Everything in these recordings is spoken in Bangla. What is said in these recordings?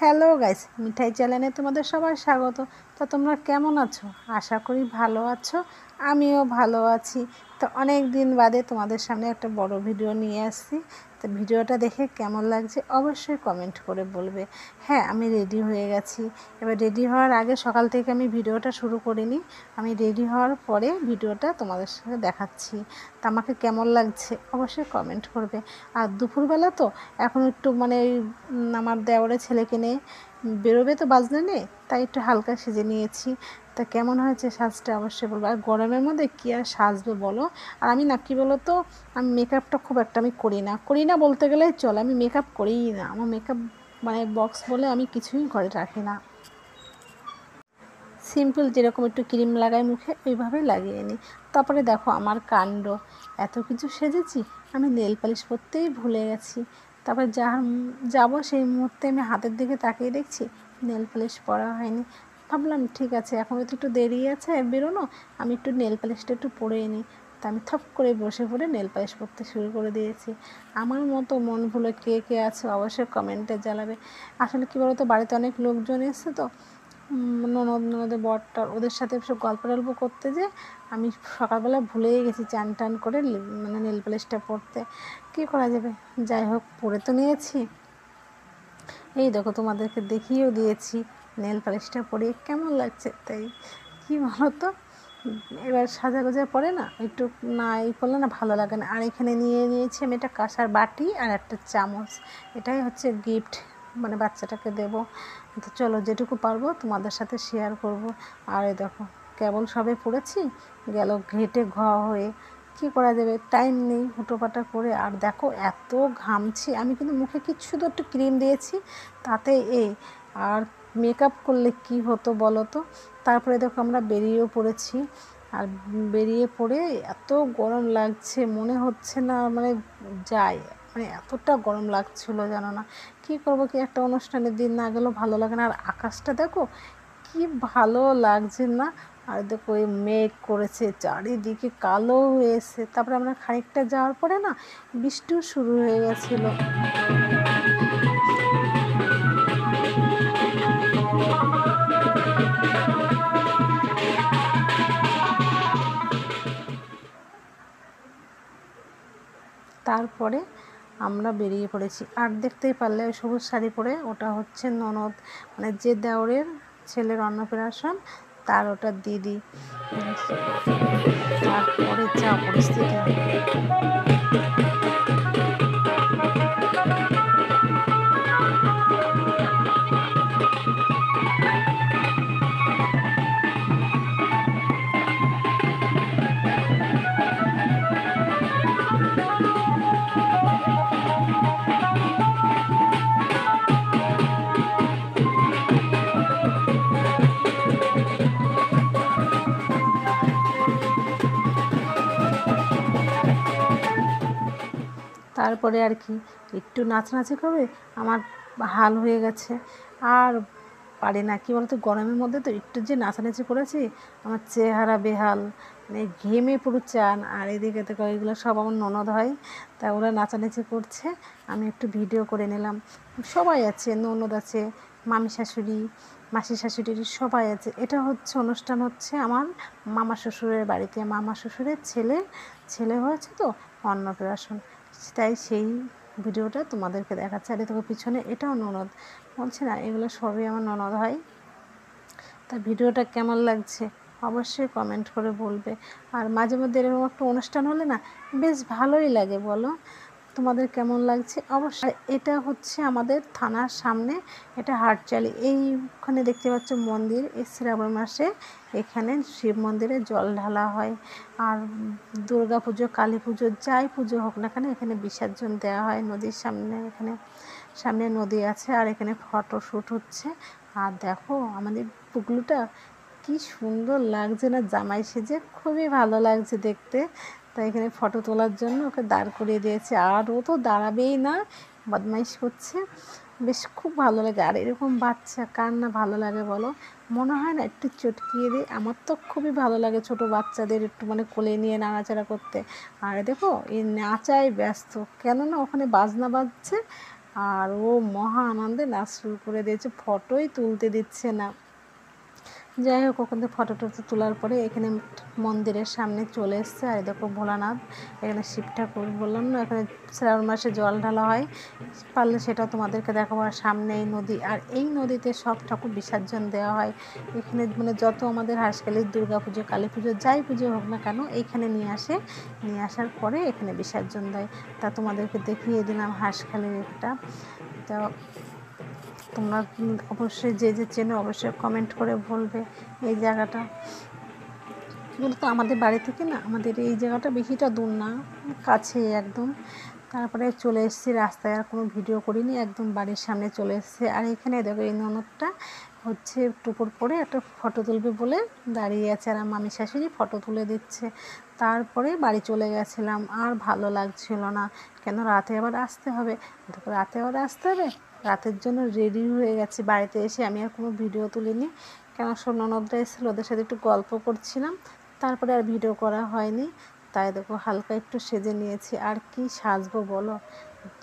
হ্যালো গাইস, মিঠাই চ্যানেলে তোমাদের সবাই স্বাগত। তো তোমরা কেমন আছো? আশা করি ভালো আছো। আমিও ভালো আছি। তো অনেক দিন বাদে তোমাদের সামনে একটা বড় ভিডিও নিয়ে আসছি। তো ভিডিওটা দেখে কেমন লাগছে অবশ্যই কমেন্ট করে বলবে। হ্যাঁ, আমি রেডি হয়ে গেছি। এবার রেডি হওয়ার আগে সকাল থেকে আমি ভিডিওটা শুরু করিনি। আমি রেডি হওয়ার পরে ভিডিওটা তোমাদের সঙ্গে দেখাচ্ছি। তা আমাকে কেমন লাগছে অবশ্যই কমেন্ট করবে। আর দুপুরবেলা তো এখন একটু আমার দেওরের ছেলেকে নিয়ে বেরোবে তো বাজনা নিয়ে, তাই একটু হালকা সেজে নিয়েছি। তা কেমন হয়েছে সাজটা অবশ্যই বলবো। আর গরমের মধ্যে কী আর সাজবে বলো। আর আমি না কী বলো তো, আমি মেকআপটা খুব একটা আমি করি না বলতে গেলেই চলে। আমি মেকআপ করিই না। আমার মেকআপ বক্স বলে আমি কিছুই ঘরে রাখি না। সিম্পল যেরকম একটু ক্রিম লাগাই মুখে ওইভাবে লাগিয়ে নিই। তারপরে দেখো আমার কাণ্ড, এত কিছু সেজেছি আমি নেল পালিশ পরতেই ভুলে গেছি। তারপরে যাবো সেই মুহূর্তে আমি হাতের দিকে তাকিয়ে দেখছি নেল পালিশ পরা হয়নি। ভাবলাম ঠিক আছে, এখন তো একটু দেরি আছে বেরোনো, আমি একটু নেল পালিশটা একটু পরেই নিই। তা আমি থপ করে বসে পড়ে নেল পালিশ পরতে শুরু করে দিয়েছি। আমার মতো মন ভুলে কে কে আছে অবশ্যই কমেন্টে জানাবে। আসলে কী বলো তো, বাড়িতে অনেক লোকজন এসছে তো, ননদের বরটার ওদের সাথে সব গল্প করতে যে আমি সকালবেলা ভুলেই গেছি চান টান করে নেল পালিশটা পরতে। কী করা যাবে, যাই হোক পরে তো নিয়েছি। এই দেখো তোমাদেরকে দেখিয়েও দিয়েছি নেল পালিশটা পরে কেমন লাগছে। তাই কী বলো তো, এবার সাজাগোজার পরে না একটু না এই করলে না ভালো লাগে না। আর এখানে নিয়েছি আমি একটা কাঁসার বাটি আর একটা চামচ। এটাই হচ্ছে গিফট, বাচ্চাটাকে দেবো। তো চলো যেটুকু পারবো তোমাদের সাথে শেয়ার করব। আর এই দেখো কেবল সবে পড়েছি, গেল ঘেটে হয়ে। কী করা যাবে, টাইম নেই হুটোপাটা করে। আর দেখো এত ঘামছি আমি, কিন্তু মুখে কিচ্ছু তো একটু ক্রিম দিয়েছি তাতে এই। আর মেকআপ করলে কি হতো বলো তো। তারপরে দেখো আমরা বেরিয়েও পড়েছি। আর বেরিয়ে পড়ে এত গরম লাগছে, মনে হচ্ছে না যাই, এতটা গরম লাগছিলো জানো না। কী করবো, কি একটা অনুষ্ঠানের দিন না গেলেও ভালো লাগে না। আর আকাশটা দেখো কি ভালো লাগছে না। আর দেখো এই মেঘ করেছে, চারিদিকে কালো হয়েছে। তারপরে আমরা খানিকটা যাওয়ার পরে না বৃষ্টিও শুরু হয়ে গেছিলো। তারপরে আমরা বেরিয়ে পড়েছি। আর দেখতেই পারলে ওই সবুজ শাড়ি পরে, ওটা হচ্ছে ননদ, যে দেওরের ছেলের অন্নপ্রাশন তার ওটা দিদি। তারপরে যা পরিস্থিতি, তারপরে আর কি একটু নাচানাচি করে আমার হাল হয়ে গেছে। আর পারি না, কী বলতো, গরমের মধ্যে তো একটু যে নাচানাচি করেছি আমার চেহারা বেহাল, ঘেমে পুরো চান। আর এদিকে তো এগুলো সব আমার ননদ হয়, তা ওরা নাচানাচি করছে, আমি একটু ভিডিও করে নিলাম। সবাই আছে, ননদ আছে, মামি শাশুড়ি, মাসি শাশুড়ির সবাই আছে। এটা হচ্ছে অনুষ্ঠান হচ্ছে আমার মামা শ্বশুরের বাড়িতে। মামা শ্বশুরের ছেলে হয়েছে তো অন্নপ্রাশন, তাই সেই ভিডিওটা তোমাদেরকে দেখাচ্ছে। আর তোকে পিছনে এটাও ননদ, বলছে না এগুলো সবই আমার ননদ হয়। তা ভিডিওটা কেমন লাগছে অবশ্যই কমেন্ট করে বলবে। আর মাঝে মধ্যে এরকম একটা অনুষ্ঠান হলে না বেশ ভালোই লাগে বলো। তোমাদের কেমন লাগছে অবশ্যই। এটা হচ্ছে আমাদের থানার সামনে, এটা হাটচালি। এইখানে দেখতে পাচ্ছ মন্দির, এই শ্রাবণ মাসে এখানে শিব মন্দিরে জল ঢালা হয়। আর দুর্গা পুজো, কালী পুজো, যাই পুজো হোক না কেন এখানে বিসর্জন দেওয়া হয় নদীর সামনে। এখানে সামনে নদী আছে আর এখানে ফটো শ্যুট হচ্ছে। আর দেখো আমাদের পুগলুটা কি সুন্দর লাগছে না জামাই সেজে, খুবই ভালো লাগছে দেখতে। তাই এখানে ফটো তোলার জন্য ওকে দাঁড় করিয়ে দিয়েছে। আর ও তো দাঁড়াবেই না, বদমাইশ করছে, বেশ খুব ভালো লাগে। আর এরকম বাচ্চা কার না ভালো লাগে বলো, মনে হয় না একটু চটকিয়ে দিই। আমার তো খুবই ভালো লাগে ছোটো বাচ্চাদের একটু কোলে নিয়ে নাড়াচাড়া করতে। আর দেখো এই নাচায় ব্যস্ত, কেননা ওখানে বাজনা বাজছে, আর ও মহা আনন্দে নাচ শুরু করে দিয়েছে, ফটোই তুলতে দিচ্ছে না। যাই হোক, ওখান থেকে ফটো টটো তোলার পরে এখানে মন্দিরের সামনে চলে এসছে। আর দেখো ভোলানাথ, এখানে শিব ঠাকুর, বললাম না এখানে শ্রাবণ মাসে জল ঢালা হয়, পারলে সেটাও তোমাদেরকে দেখাবো। আর সামনে এই নদী, আর এই নদীতে সব ঠাকুর বিসর্জন দেওয়া হয়। এখানে মানে যত আমাদের হাঁসখালির দুর্গা পুজো, কালী পুজো, যাই পুজো হোক না কেন, এইখানে নিয়ে আসে, নিয়ে আসার পরে এখানে বিসর্জন দেয়। তা তোমাদেরকে দেখিয়ে দিলাম হাঁসখালির একটা। তা তোমরা অবশ্যই যে যে চেনো অবশ্যই কমেন্ট করে বলবে এই জায়গাটা। কী বলতো, আমাদের বাড়ি থেকে না আমাদের এই জায়গাটা বেশিটা দূর না, কাছে একদম। তারপরে চলে এসেছি রাস্তায়, আর কোনো ভিডিও করিনি, একদম বাড়ির সামনে চলে এসেছে। আর এখানে দেখো এই ননদটা হচ্ছে টুপুর পরে একটা ফটো তুলবে বলে দাঁড়িয়ে আছে, আর মামি শাশুড়ি ফটো তুলে দিচ্ছে। তারপরে বাড়ি চলে গেছিলাম, আর ভালো লাগছিল না, কেন রাতে আবার আসতে হবে। দেখো রাতে আবার আসতে হবে, রাতের জন্য রেডি হয়ে গেছি। বাড়িতে এসে আমি আর কোনো ভিডিও তুলিনি, কেন সব ননদরা এসেছিলো, ওদের সাথে একটু গল্প করছিলাম, তারপরে আর ভিডিও করা হয়নি। তাই দেখো হালকা একটু সেজে নিয়েছি, আর কি সাজবো বলো,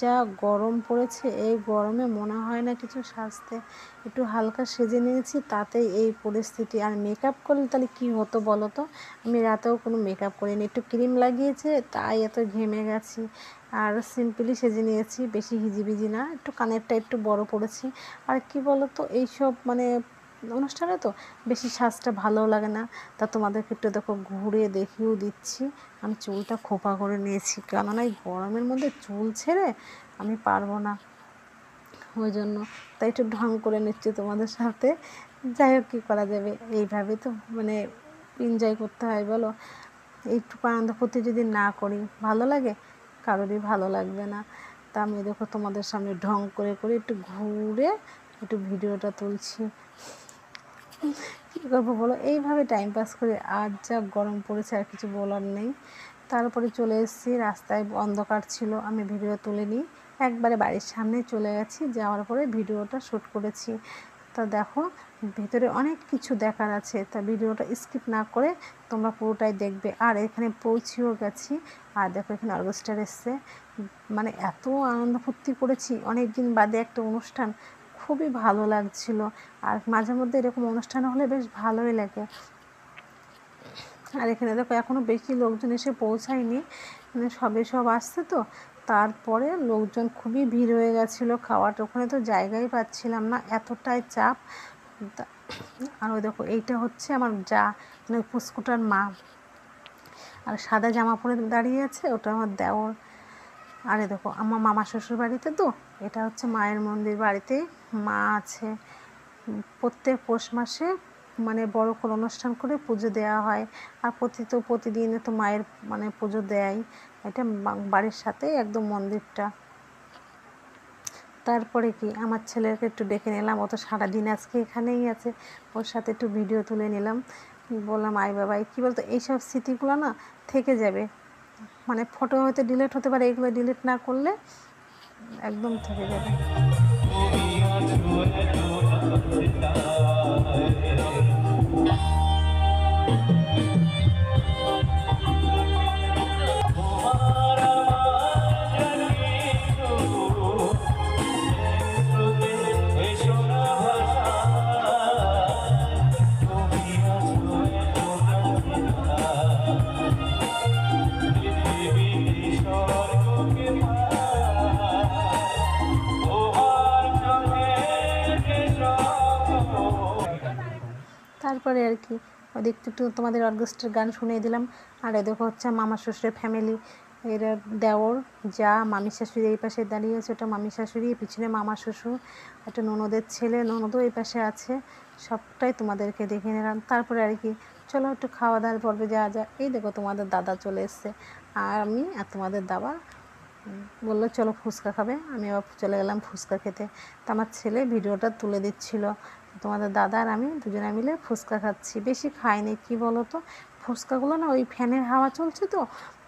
যা গরম পড়েছে, এই গরমে মনে হয় না কিছু সাজতে। একটু হালকা সেজে নিয়েছি, তাতেই এই পরিস্থিতি। আর মেকআপ করলে তাহলে কী হতো বলো তো, আমি রাতেও কোনো মেকআপ করিনি, একটু ক্রিম লাগিয়েছে তাই এত ঘেমে গেছি। আর সিম্পলি সেজে নিয়েছি, বেশি হিজিবিজি না, একটু কানেরটা একটু বড় পড়েছি। আর কি বলো তো, এইসব মানে অনুষ্ঠানে তো বেশি সাজটা ভালো লাগে না। তা তোমাদেরকে একটু দেখো ঘুরে দেখিয়েও দিচ্ছি। আমি চুলটা খোপা করে নিয়েছি, কেননা এই গরমের মধ্যে চুল ছেড়ে আমি পারবো না, ওই জন্য তাই একটু ঢং করে নিচ্ছি তোমাদের সাথে। যাই হোক, কী করা যাবে, এইভাবে তো মানে এনজয় করতে হয় বলো। এইটুকু আনন্দ ফুর্তি যদি না করি ভালো লাগে, কারোরই ভালো লাগবে না। তা আমি দেখো তোমাদের সামনে ঢং করে করে একটু ঘুরে একটু ভিডিওটা তুলছি। কী করবো বলো, এইভাবে টাইম পাস করে। আর যা গরম পড়েছে, আর কিছু বলার নেই। তারপরে চলে এসেছি, রাস্তায় অন্ধকার ছিল, আমি ভিডিও তুলে নিই, একবারে বাড়ির সামনে চলে গেছি, যাওয়ার পরে ভিডিওটা শ্যুট করেছি। তা দেখো ভেতরে অনেক কিছু দেখার আছে, তা ভিডিওটা স্কিপ না করে তোমরা পুরোটাই দেখবে। আর এখানে পৌঁছেও গেছি, আর দেখো এখানে অর্কেস্ট্রা এসছে, মানে এত আনন্দ ফুর্তি করেছি, অনেক দিন বাদে একটা অনুষ্ঠান, খুবই ভালো লাগছিল। আর মাঝে মধ্যে এরকম অনুষ্ঠান হলে বেশ ভালোই লাগে। আর এখানে দেখো এখনও বেশি লোকজন এসে পৌঁছায়নি, মানে সব আসছে তো, তারপরে লোকজন খুবই ভিড় হয়ে গেছিলো। খাওয়াটা ওখানে তো জায়গাই পাচ্ছিলাম না, এতটাই চাপ। আর ওই দেখো এইটা হচ্ছে আমার যা, মানে পুস্কুটার মা, আর সাদা জামা পরে দাঁড়িয়ে আছে, ওটা আমার দেওর। আরে দেখো আমার মামা শ্বশুর বাড়িতে তো, এটা হচ্ছে মায়ের মন্দির, বাড়িতে মা আছে। প্রত্যেক পৌষ মাসে মানে বড় করে অনুষ্ঠান করে পুজো দেওয়া হয়। আর প্রতিদিনে তো মায়ের মানে পুজো দেয়, এটা বাড়ির সাথে একদম মন্দিরটা। তারপরে কি আমার ছেলেকে একটু ডেকে নিলাম, ও তো সারাদিন আজকে এখানেই আছে, ওর সাথে একটু ভিডিও তুলে নিলাম। বললাম আই বাবাই, কী বলতো, এইসব স্মৃতিগুলো না থেকে যাবে, মানে ফটো হয়তো ডিলিট হতে পারে, এগুলো ডিলিট না করলে একদম থেকে যাবে। তারপরে আর কি ওদিক একটু তোমাদের অর্কেস্ট্রার গান শুনিয়ে দিলাম। আর এ দেখো হচ্ছে মামা শ্বশুরের ফ্যামিলি, এরা দেওর যা, মামি শাশুড়ি এই পাশে দাঁড়িয়ে আছে, ওটা মামি শাশুড়ি, পিছনে মামা শ্বশুর, একটা ননদের ছেলে, ননদও এই পাশে আছে, সবটাই তোমাদেরকে দেখে নিলাম। তারপরে আর কি চলো একটু খাওয়া দাওয়ার পর্বে যাওয়া যায়। এই দেখো তোমাদের দাদা চলে এসছে, আর আমি আর তোমাদের দাদা বললো চলো ফুচকা খাবে, আমি আবার চলে গেলাম ফুচকা খেতে। তো আমার ছেলে ভিডিওটা তুলে দিচ্ছিল, তোমাদের দাদা আর আমি দুজনে মিলে ফুচকা খাচ্ছি। বেশি খাইনি, কি বলো তো, ফুচকাগুলো না ওই ফ্যানের হাওয়া চলছে তো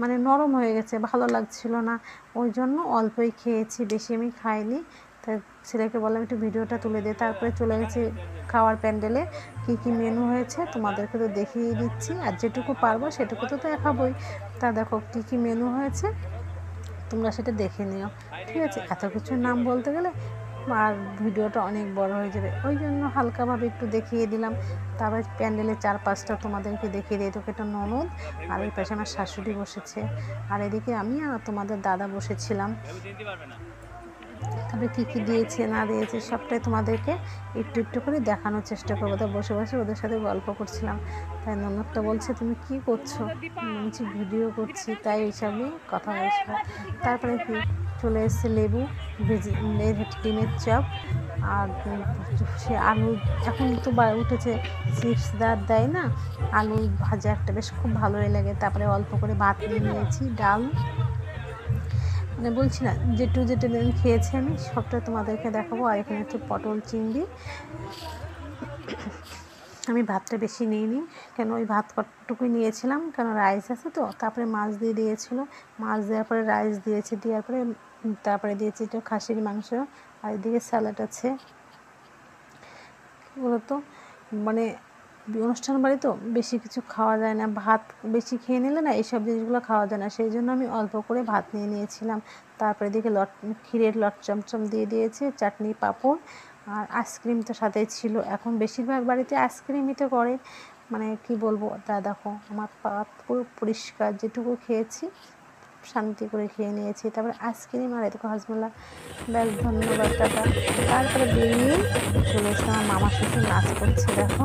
মানে নরম হয়ে গেছে, ভালো লাগছিল না, ওই জন্য অল্পই খেয়েছি, বেশি আমি খাইনি। তাই ছেলেকে বললাম একটু ভিডিওটা তুলে দে। তারপরে চলে গেছি খাওয়ার প্যান্ডেলে, কী কী মেনু হয়েছে তোমাদেরকে তো দেখিয়ে দিচ্ছি, আর যেটুকু পারবো সেটুকু তো দেখাবোই। তা দেখো কী কী মেনু হয়েছে, তোমরা সেটা দেখে নিও, ঠিক আছে? এত কিছু নাম বলতে গেলে আর ভিডিওটা অনেক বড় হয়ে যাবে, ওই জন্য হালকাভাবে একটু দেখিয়ে দিলাম। তারপরে প্যান্ডেলের চারপাশটা তোমাদেরকে দেখিয়ে দিই। এদিকে একটা ননদ আর এই পাশে আমার শাশুড়ি বসেছে, আর এদিকে আমি আর তোমাদের দাদা বসেছিলাম। তারপরে কী কী দিয়েছে না দিয়েছে সবটাই তোমাদেরকে একটু একটু করে দেখানোর চেষ্টা করবো। তা বসে বসে ওদের সাথে গল্প করছিলাম। তাই ননদটা বলছে, তুমি কি করছো? বলছি ভিডিও করছি, তাই এইসব নিয়ে কথা বলছিলাম। তারপরে কি চলে এসছে লেবু, ডিমের চপ, আর সে আলু, এখন তো উঠেছে চিপস দেয় না, আলু ভাজা একটা বেশ খুব ভালোই লাগে। তারপরে অল্প করে ভাত নিয়ে নিয়েছি, ডাল, মানে বলছি না যেটু দিন খেয়েছি আমি সবটা তোমাদেরকে দেখাবো। আর এখানে একটু পটল চিংড়ি, আমি ভাতটা বেশি নিইনি, কেন ওই ভাত কতটুকুই নিয়েছিলাম, কেন রাইস আছে তো। তারপরে মাছ দিয়ে দিয়েছিলো, মাছ দেওয়ার পরে রাইস দিয়েছে, দেওয়ার পরে তারপরে দিয়েছি একটু খাসির মাংস, আর এদিকে স্যালাড আছে। এগুলো তো মানে অনুষ্ঠান বাড়ি তো বেশি কিছু খাওয়া যায় না, ভাত বেশি খেয়ে নিলে না এইসব জিনিসগুলো খাওয়া যায় না, সেই জন্য আমি অল্প করে ভাত নিয়ে নিয়েছিলাম। তারপরে দিকে ক্ষীরের চমচম দিয়ে দিয়েছে, চাটনি, পাঁপড়, আর আইসক্রিম তো সাথে ছিল। এখন বেশিরভাগ বাড়িতে আইসক্রিমই তো করে, মানে কি বলবো। তা দেখো আমার পাত পুরো পরিষ্কার, যেটুকু খেয়েছি শান্তি করে খেয়ে নিয়েছি। তারপরে আইসক্রিম আর এদিকে হজমোলা, ব্যাস ধন্যবাদ টাটা। তারপরে বেরিয়ে চলে এসে আমার মামা শ্বশুর নাচ করছে, দেখো।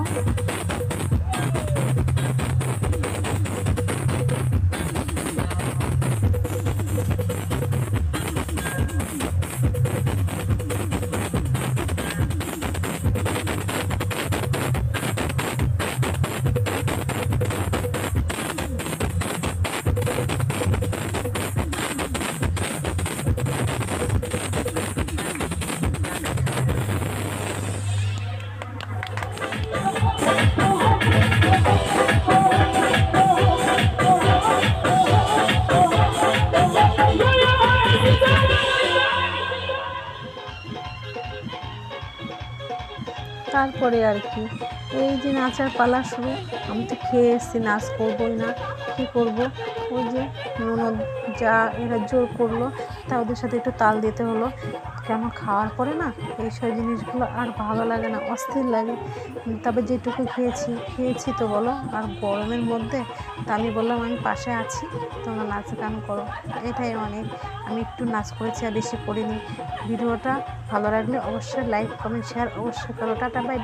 তারপরে আর কি এই যে নাচার পালা শুরু, আমি তো খেয়ে এসেছি, নাচ করবোই না, কী করবো। ওই যে ননদ যা এরা জোর করলো, তা ওদের সাথে একটু তাল দিতে হলো। কেন খাওয়ার পরে না এইসব জিনিসগুলো আর ভালো লাগে না, অস্থির লাগে। তবে যেটুকু খেয়েছি তো বলো, আর গরমের মধ্যে তা আমি বললাম আমি পাশে আছি, তোমরা নাচ গান করো, এটাই অনেক। আমি একটু নাচ করেছি আর বেশি করিনি। ভিডিওটা ভালো লাগলে অবশ্যই লাইক, কমেন্ট, শেয়ার অবশ্যই করো। Tata, by.